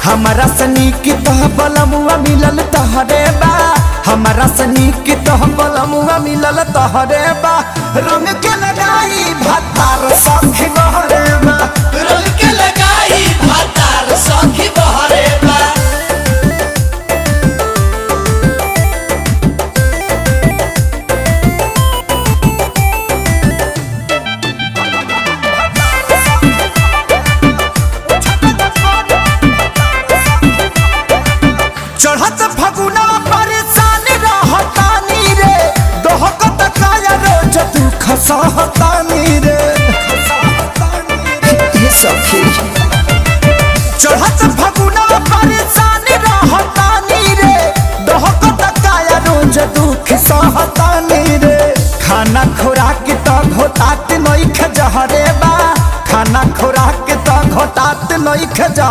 हमारा सनी की तह बलमुआ मिलल तहरे बा, हमारा सनी की तह बलमुआ मिलल तहरे बा। रंग के लगाई भातार सखी बहरे बा, रंग के लगाई भातार सखी बहरे बा। चढ़त फगुना परेशान रहतानी रे, दोहकत काया रोज दुख सहतानी रे। सखी चढ़त फगुना परेशान रहतानी रे, दोहकत काया रोज दुख सहतानी रे। खाना खुराक तो घोटात नइखे जहरे बा, खाना खुराक तो घोटात नइखे जहरे।